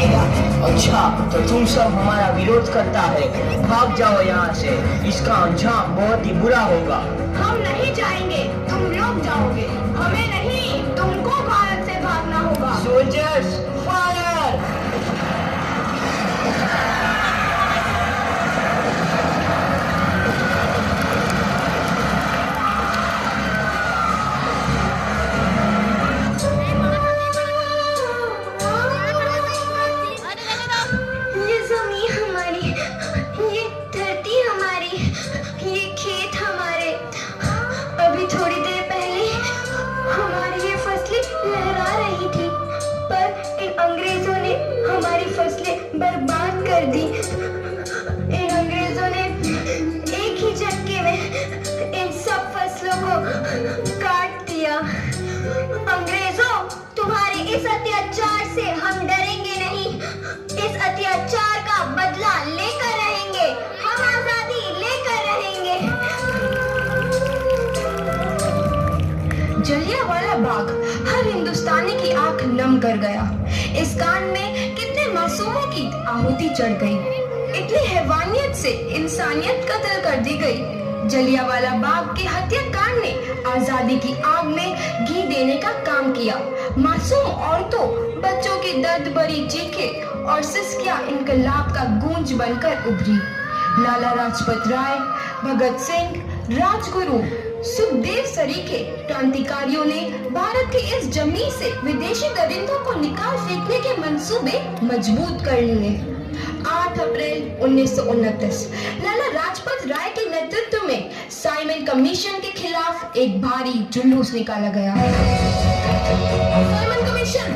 जाएगा। अच्छा, तो तुम सब हमारा विरोध करता है, भाग जाओ यहाँ से, इसका अंजाम बहुत ही बुरा होगा। हम नहीं जाएंगे, तुम लोग जाओगे, हमें नहीं, तुमको भारत से भागना होगा। Soldiers fire! ये जमीन हमारी, ये धरती हमारी, ये खेत हमारे। अभी थोड़ी देर पहले हमारी ये फसलें लहरा रही थी, पर इन अंग्रेजों ने हमारी फसलें बर्बाद कर दी। इन अंग्रेजों ने एक ही झटके में इन सब फसलों को काट दिया। अंग्रेजों, तुम्हारे इस अत्याचार से हम डरेंगे नहीं, इस अत्याचार का बदला लेकर रहेंगे, हम आजादी लेकर रहेंगे। जलियांवाला बाग हर हिंदुस्तानी की आंख नम कर गया। इस कांड में कितने मासूमों की आहुति चढ़ गई, इतनी हैवानियत से इंसानियत कत्ल कर दी गई। जलियांवाला बाग के हत्याकांड ने आजादी की आग में घी देने का काम किया। मासूम औरतों, बच्चों की दर्द भरी चीखें और सिसकियां इनकलाब का गूंज बनकर उभरी। लाला लाजपत राय, भगत सिंह, राजगुरु, सुखदेव सरीखे क्रांतिकारियों ने भारत की इस जमीन से विदेशी दरिंदों को निकाल फेंकने के मंसूबे मजबूत कर लिए। 8 अप्रैल 1929 लाला लाजपत राय के नेतृत्व में साइमन कमीशन के खिलाफ एक भारी जुलूस निकाला गया। Simon commission,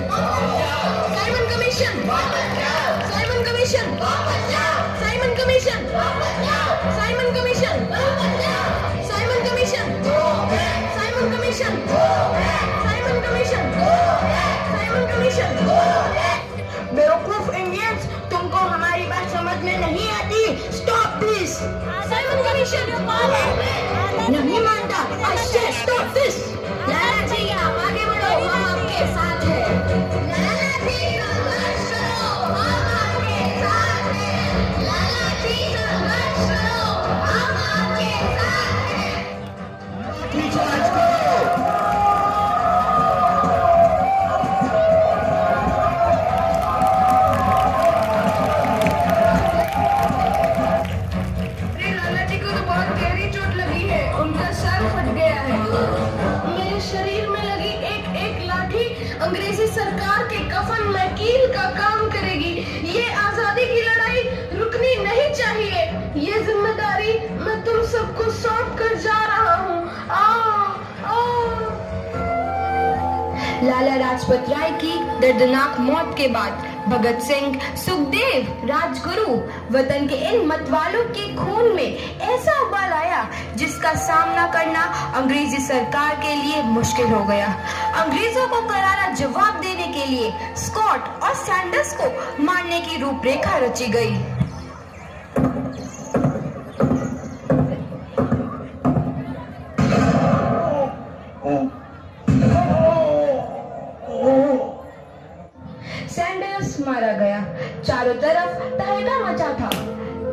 Simon commission, Simon commission, Simon commission, Simon commission, Simon commission, Simon commission, Simon commission, Simon commission. बेवकूफ इंडियंस, तुमको हमारी बात समझ में नहीं आती। Stop please. साइमन कमीशन नहीं मानता। I say stop this। लाला जी, आप आगे बढ़ो, हम आपके साथ हैं। लाला जी, संघर्ष करो, हम आपके साथ हैं। लाला जी, संघर्ष करो, हम आपके साथ हैं। लाला जी को तो बहुत गहरी चोट लगी है, उनका सर फट गया है। मेरे शरीर में लगी एक एक लाठी अंग्रेजी सरकार के कफन में कील का काम करेगी। ये आजादी की लड़ाई रुकनी नहीं चाहिए। ये जिम्मेदारी मैं तुम सबको सौंप कर जा रहा हूँ। लाला लाजपत राय की दर्दनाक मौत के बाद भगत सिंह, सुखदेव, राजगुरु वतन के इन मतवालों के खून में ऐसा उबाल आया जिसका सामना करना अंग्रेजी सरकार के लिए मुश्किल हो गया। अंग्रेजों को करारा जवाब देने के लिए स्कॉट और सैंडर्स को मारने की रूपरेखा रची गई। सैंडर्स मारा गया। चारों तरफ तहलका मचा था।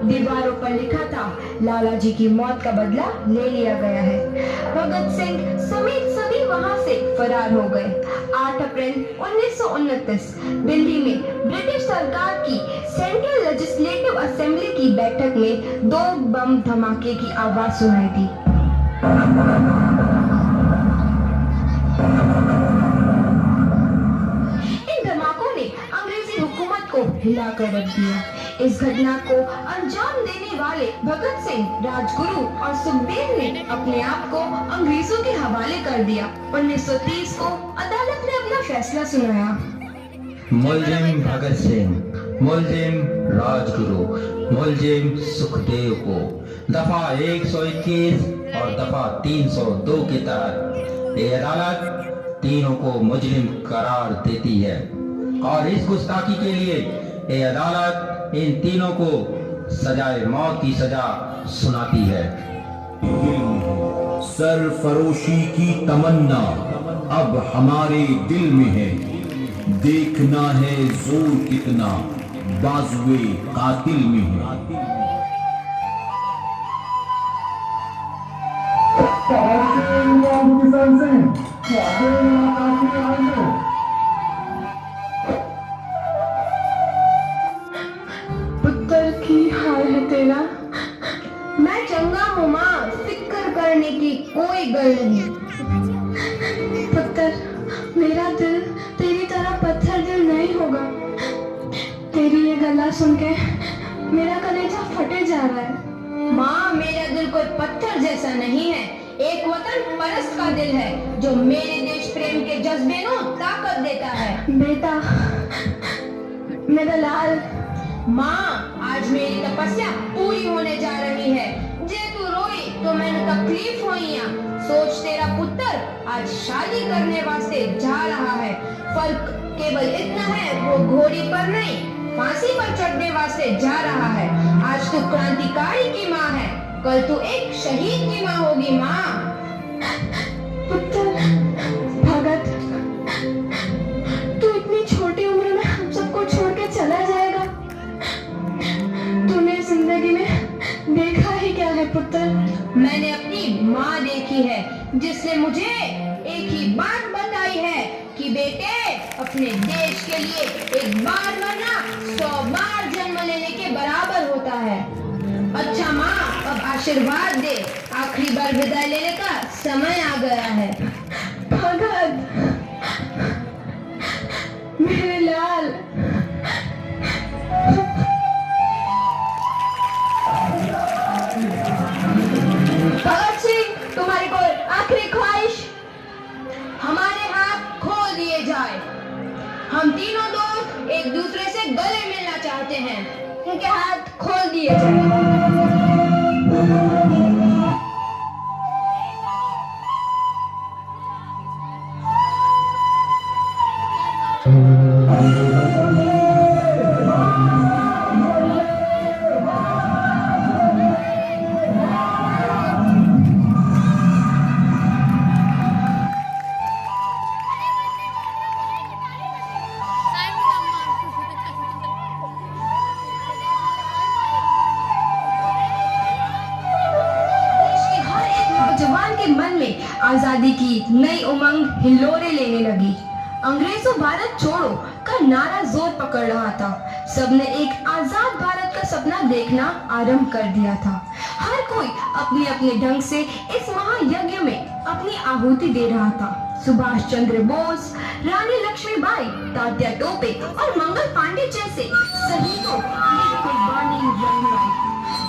दीवारों पर लिखा था, लाला जी की मौत का बदला ले लिया गया है। भगत सिंह समेत सभी वहां से फरार हो गए। 8 अप्रैल 1929 दिल्ली में ब्रिटिश सरकार की सेंट्रल लेजिस्लेटिव असेंबली की बैठक में 2 बम धमाके की आवाज सुनाई दी। अंग्रेजी हुकूमत को हिलाकर रख दिया। इस घटना को अंजाम देने वाले भगत सिंह, राजगुरु और सुखदेव ने अपने आप को अंग्रेजों के हवाले कर दिया। 1930 को अदालत ने अपना फैसला सुनाया। मुलजिम भगत सिंह, मुलजिम राजगुरु, मुलजिम सुखदेव को दफा 121 और दफा 302 के तहत ये अदालत तीनों को मुजरिम करार देती है और इस गुस्ताखी के लिए ये अदालत इन तीनों को सजाए मौत की सजा सुनाती है। सरफरोशी की तमन्ना अब हमारे दिल में है। देखना है जोर कितना बाजुए कातिल में है। पुत्र की हाल है तेरा। मैं चंगा हूँ माँ, फिक्र करने की कोई गल नहीं। पुत्र, मेरा दिल तेरी तरह पत्थर दिल नहीं होगा। तेरी ये गला सुन के मेरा कलेजा फटे जा रहा है। माँ, मेरा दिल कोई पत्थर जैसा नहीं है, एक वतन परस्त का दिल है जो मेरे देश प्रेम के जज्बे को ताकत देता है। बेटा, मेरा लाल। माँ, आज मेरी तपस्या पूरी होने जा रही है। जे तू रोई तो मैंने तकलीफ हुई। सोच, तेरा पुत्र आज शादी करने वास्ते जा रहा है। फर्क केवल इतना है, वो घोड़ी पर नहीं फांसी पर चढ़ने वास्ते जा रहा है। आज तू क्रांतिकारी की माँ है, कल तू एक शहीद की माँ होगी। माँ। पुत्र, भगत, तू इतनी छोटी उम्र में हम सबको छोड़ के चला जाएगा। तूने जिंदगी में देखा ही क्या है पुत्र? मैंने अपनी माँ देखी है, जिसने मुझे एक ही बात बताई है कि बेटे, अपने देश के लिए एक बार मरना 100 बार जन्म लेने के बराबर होता है। अच्छा माँ, अब आशीर्वाद दे, आखिरी बार विदाई लेने का समय आ गया है। भगत, मेरे लाल। भगत सिंह, तुम्हारी कोई आखिरी ख्वाहिश? हमारे हाथ खोल दिए जाए। हम तीनों दोस्त एक दूसरे से गले मिलना चाहते हैं। इनके हाथ खोल दिए जाए। आजादी की नई उमंग हिलोरे लेने लगी। अंग्रेजों भारत छोड़ो का नारा जोर पकड़ रहा था। सबने एक आजाद भारत का सपना देखना आरंभ कर दिया था। हर कोई अपने अपने ढंग से इस महायज्ञ में अपनी आहुति दे रहा था। सुभाष चंद्र बोस, रानी लक्ष्मीबाई, तात्या टोपे और मंगल पांडे जैसे शहीदों की कुर्बानी रंग लाई।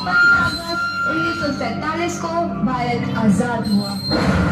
15 अगस्त 1947 को भारत आजाद हुआ।